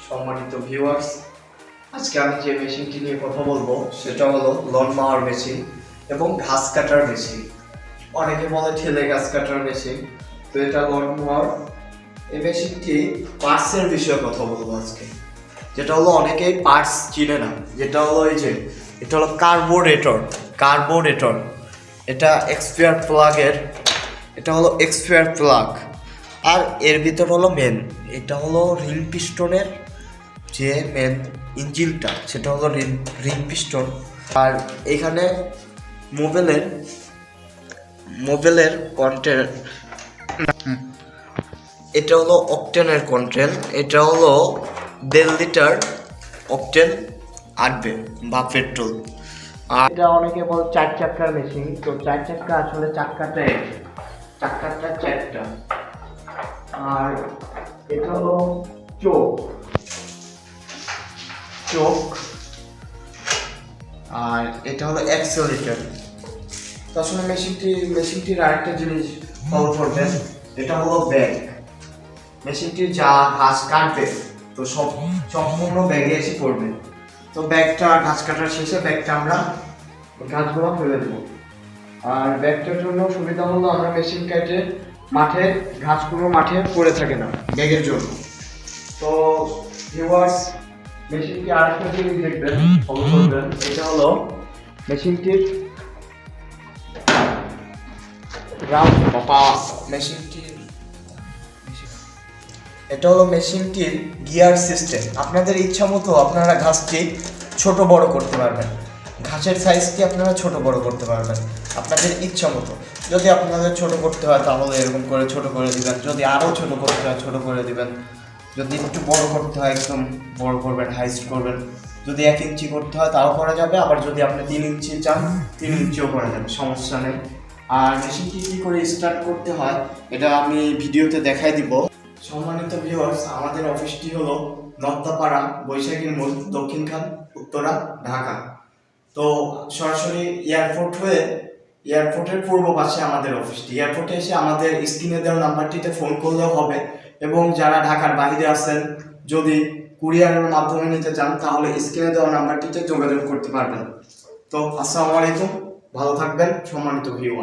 সম্মানিত ভিউয়ার্স, আজকে আমি যে মেশিনটি নিয়ে কথা বলবো সেটা হলো লন মাওয়ার মেশিন এবং ঘাস কাটার মেশিন। অনেকে বলে ঠেলে ঘাস কাটার মেশিন, তো এটা লন মাওয়ার। এই মেশিনটি পার্টসের বিষয়ে কথা বলবো আজকে, যেটা হলো অনেকেই পার্টস চিনে না। যেটা হলো এই যে এটা হলো কার্বোরেটর, এটা এক্সপায়ার প্লাগের, এটা হলো এক্সপায়ার প্লাগ। আর এর ভিতর হলো মেন, এটা হলো রিং পিস্টনের যে মেন ইঞ্জিনটা, সেটা হলো রিং পিস্টন। আর এখানে মোবাইলের কন্টেন্ট, এটা হলো অকটেনের কন্টেন্ট, এটা হলো 1.5 লিটার অকটেন আটবে বা পেট্রোল। আর এটা অনেকে বল 4 চাকার মেশিন, তো 4 চাকা আসলে চাকাটা 4টা। আর এটা হলো চোখ, আর এটা হলো অ্যাক্সেলারেটর। তো আসলে মেশিনটির আরেকটা জিনিস ফলো করবেন, এটা হলো ব্যাগ। মেশিনটি যা ঘাস কাটবে তো সম্পূর্ণ ব্যাগে এসে পড়বে। তো ব্যাগটা ঘাস কাটার শেষে ব্যাগটা আমরা ঘাসগুলো ফেলে দেবো। আর ব্যাগটার জন্য সুবিধা হলো আমরা মেশিন কেটে ঘাসগুলো মাঠে পড়ে থাকে না ব্যাগের জন্য। তো ভিউয়ার্স, মেশিনটি আরেকটা জিনিস দেখবেন, ফলো করবেন, এটা হলো মেশিনটির এটা হলো মেশিনটির গিয়ার সিস্টেম। আপনাদের ইচ্ছা মতো আপনারা ঘাসটি ছোট বড় করতে পারবেন, ঘাসের সাইজকে আপনারা ছোট বড় করতে পারবেন আপনাদের ইচ্ছা মতো। যদি আপনাদের ছোট করতে হয় তাহলে এরকম করে ছোট করে দিবেন, যদি আরও ছোট করতে হয় ছোট করে দিবেন, যদি একটু বড় করতে হয় একদম বড় করবেন, হাইস্ট করবেন। যদি 1 ইঞ্চি করতে হয় তাও করা যাবে, আবার যদি আপনি 3 ইঞ্চি চান 3 ইঞ্চিও করা যাবে, সমস্যা নেই। আর মেশিনটি কী করে স্টার্ট করতে হয় এটা আমি ভিডিওতে দেখাই দিব। সম্মানিত ভিউয়ার্স, আমাদের অফিসটি হলো নত্তাপাড়া, বৈশাখীর মোড়, দক্ষিণখান, উত্তরা, ঢাকা। তো সরাসরি এয়ারপোর্টের পূর্ব পাশে আমাদের অফিসটি। এয়ারপোর্টে এসে আমাদের স্ক্রিনে দেওয়া নাম্বারটিতে ফোন করলেও হবে, এবং যারা ঢাকার বাইরে আছেন যদি কুরিয়ারের মাধ্যমে নিতে চান তাহলে স্ক্রিনে দেওয়া নাম্বারটিতে যোগাযোগ করতে পারবেন। তো আসসালামু আলাইকুম, ভালো থাকবেন সম্মানিত ভিউয়ার।